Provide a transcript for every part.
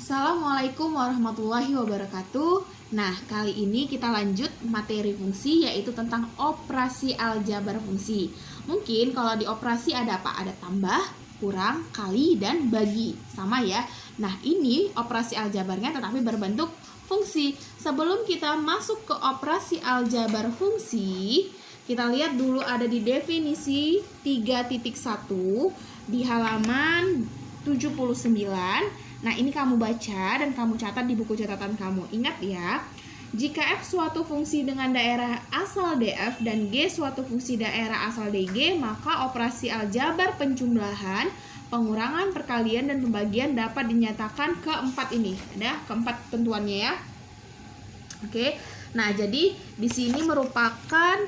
Assalamualaikum warahmatullahi wabarakatuh. Nah, kali ini kita lanjut materi fungsi, yaitu tentang operasi aljabar fungsi. Mungkin kalau di operasi ada apa? Ada tambah, kurang, kali, dan bagi. Sama ya. Nah, ini operasi aljabarnya tetapi berbentuk fungsi. Sebelum kita masuk ke operasi aljabar fungsi, kita lihat dulu ada di definisi 3.1 di halaman 79. Nah, ini kamu baca dan kamu catat di buku catatan kamu. Ingat ya, jika F suatu fungsi dengan daerah asal DF dan G suatu fungsi daerah asal DG, maka operasi aljabar penjumlahan, pengurangan, perkalian, dan pembagian dapat dinyatakan keempat ini. Ada keempat tentuannya ya. Oke. Nah, jadi di sini merupakan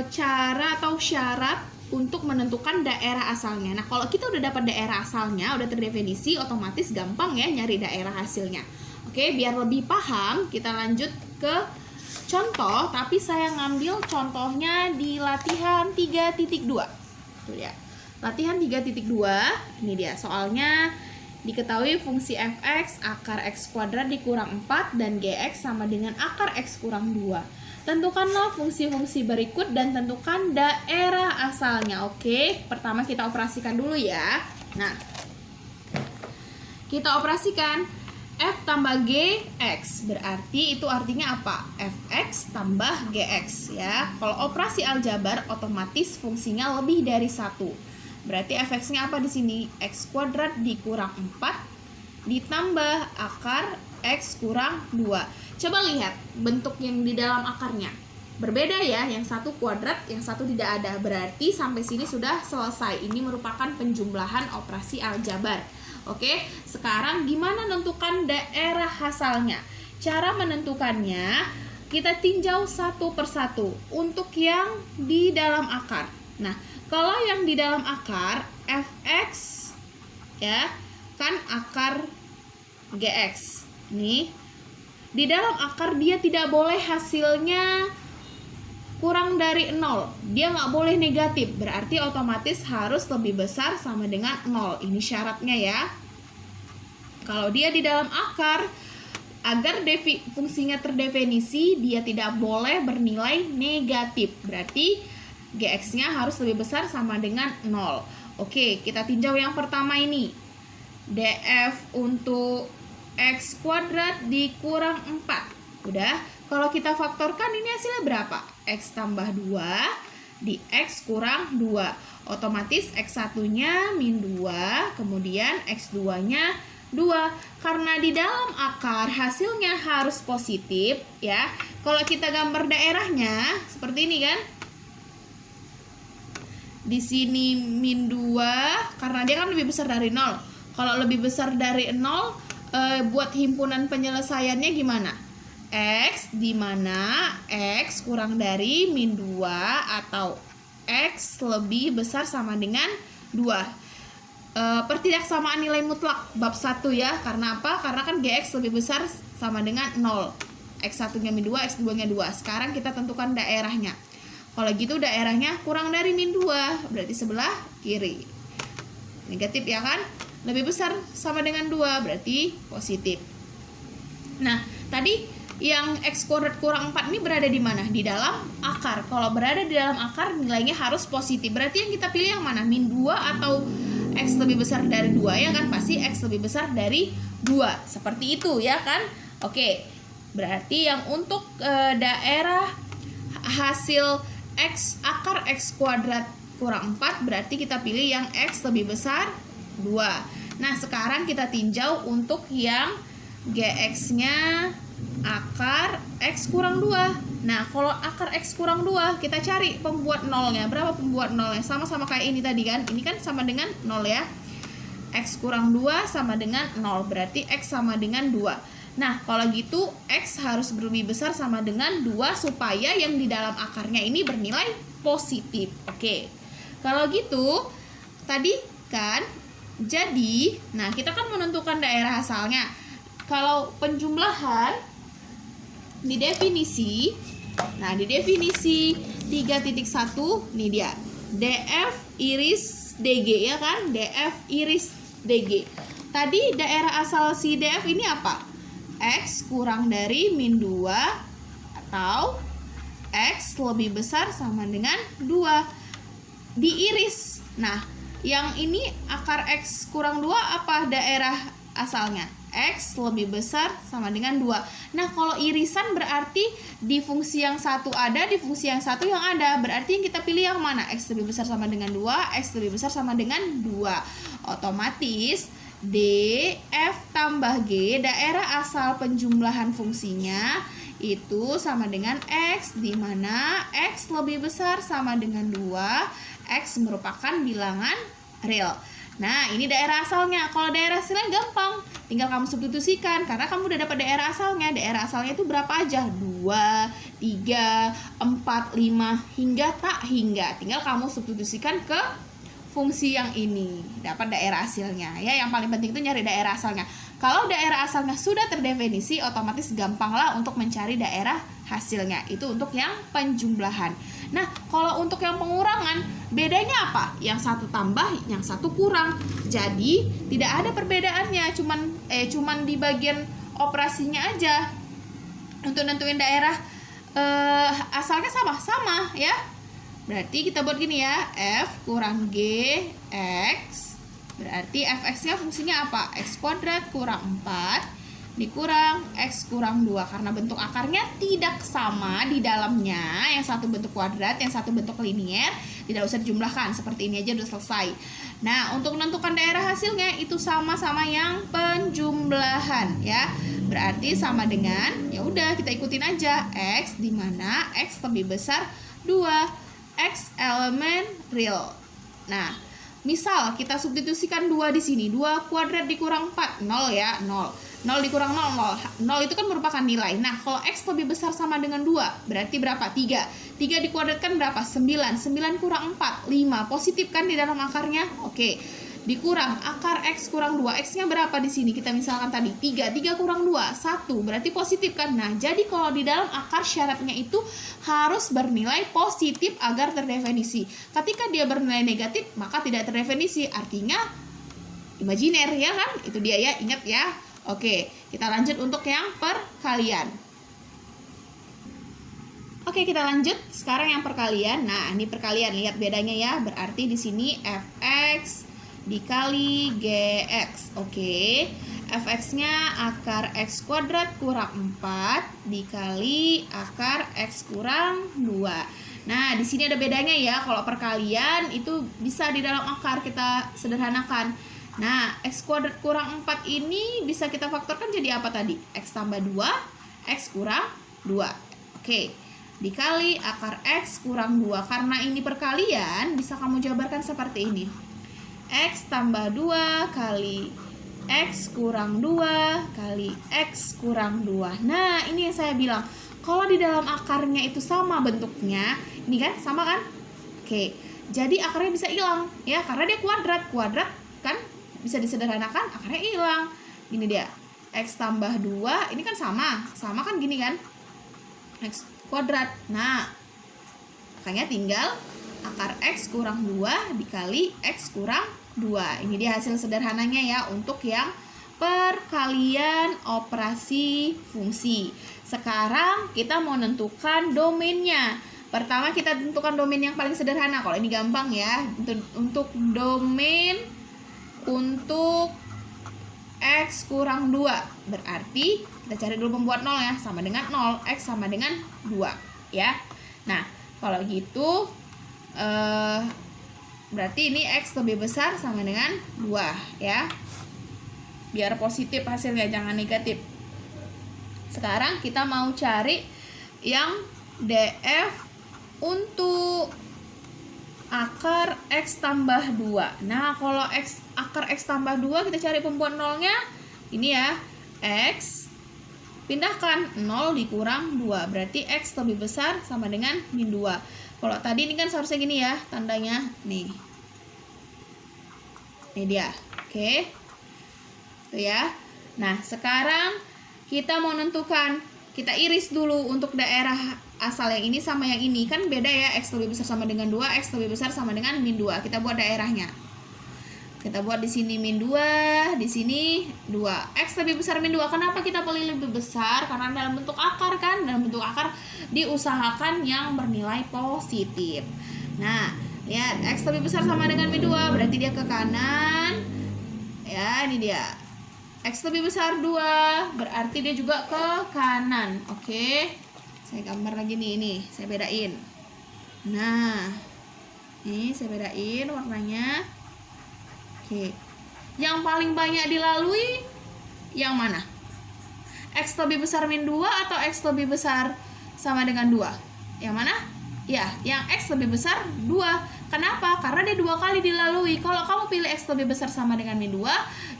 cara atau syarat untuk menentukan daerah asalnya. Nah, kalau kita udah dapat daerah asalnya, udah terdefinisi, otomatis gampang ya nyari daerah hasilnya. Oke, biar lebih paham, kita lanjut ke contoh, tapi saya ngambil contohnya di latihan 3.2. Tuh ya. Latihan 3.2, ini dia soalnya. Diketahui fungsi fx akar x kuadrat dikurang 4 dan gx sama dengan akar x kurang 2. Tentukanlah fungsi-fungsi berikut dan tentukan daerah asalnya. Oke, pertama kita operasikan dulu ya. Nah, kita operasikan F tambah Gx. Berarti itu artinya apa? Fx tambah Gx ya. Kalau operasi aljabar otomatis fungsinya lebih dari 1. Berarti fx-nya apa di sini? X kuadrat dikurang 4 ditambah akar x kurang 2. Coba lihat bentuk yang di dalam akarnya. Berbeda ya, yang satu kuadrat, yang satu tidak ada. Berarti sampai sini sudah selesai. Ini merupakan penjumlahan operasi aljabar. Oke, sekarang gimana menentukan daerah asalnya? Cara menentukannya, kita tinjau satu persatu untuk yang di dalam akar. Nah, kalau yang di dalam akar, fx ya, kan akar gx. Nih, di dalam akar dia tidak boleh hasilnya kurang dari 0. Dia nggak boleh negatif. Berarti otomatis harus lebih besar sama dengan 0. Ini syaratnya ya. Kalau dia di dalam akar, agar fungsinya terdefinisi, dia tidak boleh bernilai negatif. Berarti gx-nya harus lebih besar sama dengan 0. Oke, kita tinjau yang pertama ini. df untuk x kuadrat dikurang 4. Udah, kalau kita faktorkan ini hasilnya berapa? X tambah 2 di x kurang 2. Otomatis x1-nya min 2, kemudian x2-nya 2. Karena di dalam akar hasilnya harus positif ya. Kalau kita gambar daerahnya seperti ini kan. Di sini min 2 karena dia kan lebih besar dari 0. Kalau lebih besar dari 0, buat himpunan penyelesaiannya gimana? X di mana X kurang dari min 2 atau X lebih besar sama dengan 2. Pertidaksamaan nilai mutlak bab 1 ya. Karena apa? Karena kan Gx lebih besar sama dengan 0. X1-nya min 2, X2-nya 2. Sekarang kita tentukan daerahnya. Kalau gitu daerahnya kurang dari min 2, berarti sebelah kiri. Negatif ya kan? Lebih besar sama dengan 2, berarti positif. Nah, tadi yang x kuadrat kurang 4 ini berada di mana? Di dalam akar. Kalau berada di dalam akar, nilainya harus positif. Berarti yang kita pilih yang mana? Min 2 atau x lebih besar dari 2 ya kan? Pasti x lebih besar dari 2. Seperti itu ya kan? Oke. Berarti yang untuk daerah hasil x akar x kuadrat kurang 4 berarti kita pilih yang x lebih besar 2. Nah, sekarang kita tinjau untuk yang gx-nya akar x kurang 2. Nah, kalau akar x kurang 2, kita cari pembuat nolnya. Berapa pembuat nolnya? Sama-sama kayak ini tadi kan. Ini kan sama dengan 0 ya. X kurang 2 sama dengan 0. Berarti x sama dengan 2. Nah, kalau gitu x harus lebih besar sama dengan 2 supaya yang di dalam akarnya ini bernilai positif. Oke. Kalau gitu, tadi kan jadi, nah kita kan menentukan daerah asalnya. Kalau penjumlahan di definisi, nah di definisi 3.1 nih dia. df iris dg ya kan? df iris dg. Tadi daerah asal si DF ini apa? X kurang dari min 2 atau X lebih besar sama dengan 2. Diiris. Nah, yang ini akar X kurang 2 apa daerah asalnya? X lebih besar sama dengan 2. Nah, kalau irisan berarti di fungsi yang satu ada, di fungsi yang satu yang ada. Berarti yang kita pilih yang mana? X lebih besar sama dengan 2, X lebih besar sama dengan 2. Otomatis D, F tambah G, daerah asal penjumlahan fungsinya itu sama dengan X, di mana X lebih besar sama dengan 2, X merupakan bilangan real. Nah, ini daerah asalnya. Kalau daerah asalnya gampang, tinggal kamu substitusikan karena kamu udah dapat daerah asalnya. Daerah asalnya itu berapa aja? 2, 3, 4, 5 hingga tak hingga. Tinggal kamu substitusikan ke fungsi yang ini, dapat daerah hasilnya. Ya, yang paling penting itu nyari daerah asalnya. Kalau daerah asalnya sudah terdefinisi, otomatis gampanglah untuk mencari daerah hasilnya. Itu untuk yang penjumlahan. Nah, kalau untuk yang pengurangan, bedanya apa? Yang satu tambah, yang satu kurang. Jadi, tidak ada perbedaannya, cuman di bagian operasinya aja. Untuk nentuin daerah asalnya sama ya. Berarti kita buat gini ya, F kurang G X. Berarti Fx-nya fungsinya apa? X kuadrat kurang 4 dikurang X kurang 2. Karena bentuk akarnya tidak sama di dalamnya, yang satu bentuk kuadrat, yang satu bentuk linier, tidak usah dijumlahkan. Seperti ini aja udah selesai. Nah, untuk menentukan daerah hasilnya itu sama-sama yang penjumlahan ya. Berarti sama dengan, ya udah kita ikutin aja, X di mana X lebih besar 2. X elemen real. Nah, misal kita substitusikan 2 di sini. 2 kuadrat dikurang 4, 0 ya, 0. 0 dikurang 0, 0. 0 itu kan merupakan nilai. Nah, kalau X lebih besar sama dengan 2, berarti berapa? 3. 3 dikuadratkan berapa? 9. 9 kurang 4, 5. Positif kan di dalam akarnya? Oke. Dikurang akar X kurang 2. X-nya berapa di sini? Kita misalkan tadi 3. 3 kurang 2, 1. Berarti positif kan? Nah, jadi kalau di dalam akar syaratnya itu harus bernilai positif agar terdefinisi. Ketika dia bernilai negatif, maka tidak terdefinisi. Artinya imajiner ya kan? Itu dia ya, ingat ya. Oke, kita lanjut untuk yang perkalian. Oke, kita lanjut sekarang yang perkalian. Nah, ini perkalian, lihat bedanya ya. Berarti di sini Fx dikali Gx. Oke, Fx-nya akar X kuadrat kurang 4 dikali akar X kurang 2. Nah, di sini ada bedanya ya. Kalau perkalian itu bisa di dalam akar kita sederhanakan. Nah, X kuadrat kurang 4 ini bisa kita faktorkan jadi apa tadi? X tambah 2, X kurang 2. Oke, dikali akar X kurang 2. Karena ini perkalian, bisa kamu jabarkan seperti ini. X tambah 2 kali X kurang 2 kali X kurang 2. Nah, ini yang saya bilang. Kalau di dalam akarnya itu sama bentuknya, ini kan sama kan? Oke, jadi akarnya bisa hilang ya, karena dia kuadrat. Kuadrat kan bisa disederhanakan, akarnya hilang. Gini dia, X tambah 2, ini kan sama kan gini kan? X kuadrat. Nah, makanya tinggal akar X kurang 2 dikali X kurang 2. Ini dia hasil sederhananya ya untuk yang perkalian operasi fungsi. Sekarang kita mau menentukan domainnya. Pertama kita tentukan domain yang paling sederhana. Kalau ini gampang ya. Untuk domain untuk X kurang 2, berarti kita cari dulu pembuat 0 ya. Sama dengan 0, X sama dengan 2 ya. Nah, kalau gitu berarti ini X lebih besar sama dengan 2 ya. Biar positif hasilnya, jangan negatif. Sekarang kita mau cari yang DF untuk akar X tambah 2. Nah, kalau akar X tambah 2 kita cari pembuat 0-nya. Ini ya, X pindahkan 0 dikurang 2. Berarti X lebih besar sama dengan min 2. Kalau tadi ini kan seharusnya gini ya tandanya. Nih. Ini dia. Oke. Tuh ya. Nah, sekarang kita mau menentukan. Kita iris dulu untuk daerah asal yang ini sama yang ini. Kan beda ya, X lebih besar sama dengan 2, X lebih besar sama dengan min 2. Kita buat daerahnya. Kita buat di sini min 2, di sini 2. X lebih besar min 2. Kenapa kita pilih lebih besar? Karena dalam bentuk akar kan. Dalam bentuk akar diusahakan yang bernilai positif. Nah, lihat X lebih besar sama dengan min 2, berarti dia ke kanan. Ya, ini dia. X lebih besar 2, berarti dia juga ke kanan. Oke. Saya gambar lagi nih, ini saya bedain. Nah, ini saya bedain warnanya. Oke. Yang paling banyak dilalui yang mana? X lebih besar min 2 atau X lebih besar sama dengan 2? Yang mana? Ya, yang X lebih besar 2. Kenapa? Karena dia 2 kali dilalui. Kalau kamu pilih X lebih besar sama dengan min 2,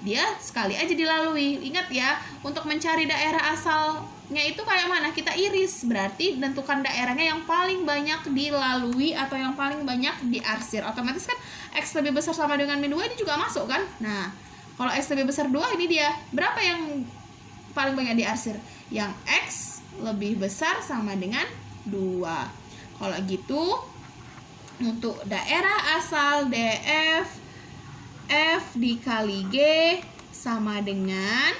dia sekali aja dilalui. Ingat ya, untuk mencari daerah asalnya itu kayak mana? Kita iris. Berarti tentukan daerahnya yang paling banyak dilalui atau yang paling banyak diarsir. Otomatis kan X lebih besar sama dengan min 2 ini juga masuk kan? Nah, kalau X lebih besar 2 ini dia. Berapa yang paling banyak diarsir? Yang X lebih besar sama dengan 2. Kalau gitu, untuk daerah asal DF, F dikali G sama dengan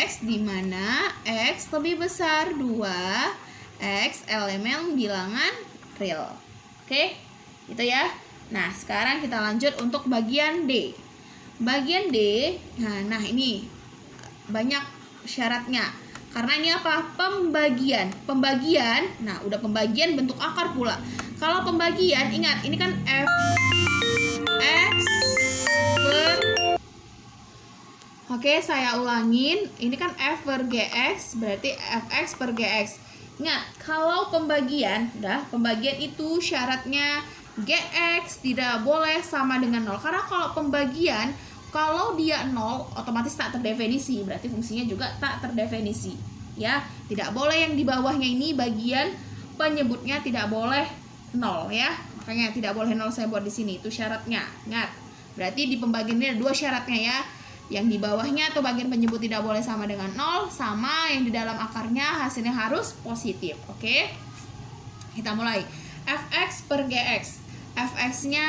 X, di mana X lebih besar 2, X elemen bilangan real. Oke, gitu ya. Nah, sekarang kita lanjut untuk bagian D. Bagian D, nah ini banyak syaratnya. Karena ini apa? Pembagian. Pembagian, nah udah pembagian bentuk akar pula. Kalau pembagian, ingat ini kan F X per, oke, saya ulangin, ini kan F per GX, berarti Fx per GX. Ingat, kalau pembagian, pembagian itu syaratnya GX tidak boleh sama dengan 0. Karena kalau pembagian, kalau dia 0, otomatis tak terdefinisi, berarti fungsinya juga tak terdefinisi. Ya, tidak boleh yang di bawahnya ini bagian penyebutnya tidak boleh 0 ya. Makanya tidak boleh 0 saya buat di sini, itu syaratnya. Ingat. Berarti di pembagian ini ada 2 syaratnya ya. Yang di bawahnya atau bagian penyebut tidak boleh sama dengan 0, sama yang di dalam akarnya hasilnya harus positif. Oke. Kita mulai. Fx per Gx. Fx-nya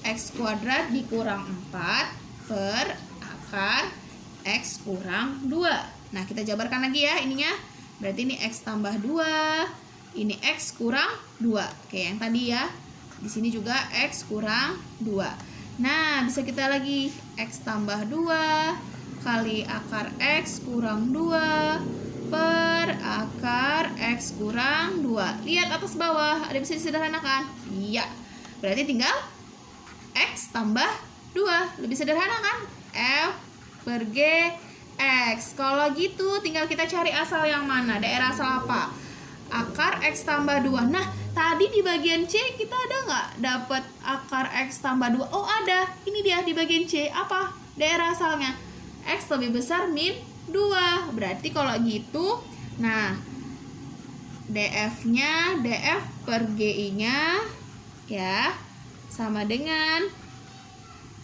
X kuadrat dikurang 4 per akar X kurang 2. Nah, kita jabarkan lagi ya ininya. Berarti ini X tambah 2, ini X kurang 2. Oke, yang tadi ya. Di sini juga X kurang 2. Nah, bisa kita lagi X tambah 2 kali akar X kurang 2 per akar X kurang 2. Lihat atas bawah, ada bisa disederhanakan? Iya. Berarti tinggal X tambah 2. Lebih sederhana kan? F per G X. Kalau gitu tinggal kita cari asal yang mana? Daerah asal apa? Akar X tambah 2. Nah, tadi di bagian C kita ada nggak dapat akar X tambah 2? Oh, ada. Ini dia di bagian C. Apa? Daerah asalnya X lebih besar min 2. Berarti kalau gitu, nah, DF-nya, DF per GI-nya ya sama dengan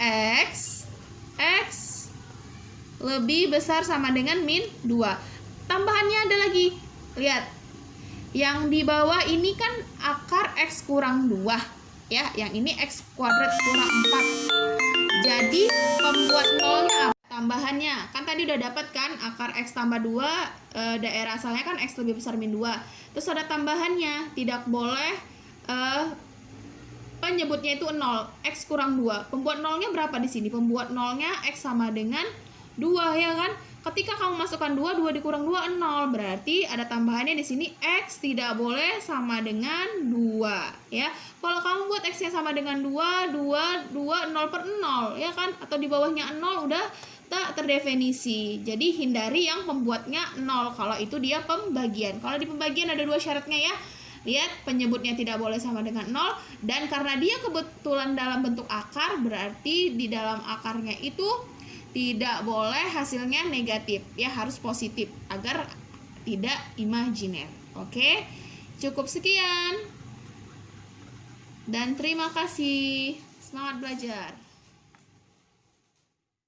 X lebih besar sama dengan min 2. Tambahannya ada lagi. Lihat. Yang di bawah ini kan akar X kurang 2. Ya, yang ini X kuadrat kurang 4. Jadi, pembuat nolnya apa? Tambahannya. Kan tadi udah dapat kan akar X tambah 2, daerah asalnya kan X lebih besar min 2. Terus ada tambahannya. Tidak boleh penyebutnya itu 0. X kurang 2. Pembuat nolnya berapa di sini? Pembuat nolnya X sama dengan 2 ya kan? Ketika kamu masukkan 2 dikurang 2, 0. Berarti ada tambahannya di sini X tidak boleh sama dengan 2 ya. Kalau kamu buat X-nya sama dengan 2, 0 per 0 ya kan? Atau di bawahnya 0 udah tak terdefinisi. Jadi hindari yang pembuatnya 0 kalau itu dia pembagian. Kalau di pembagian ada 2 syaratnya ya. Lihat, penyebutnya tidak boleh sama dengan 0, dan karena dia kebetulan dalam bentuk akar, berarti di dalam akarnya itu tidak boleh hasilnya negatif ya, harus positif agar tidak imajiner. Oke, cukup sekian dan terima kasih. Semangat belajar.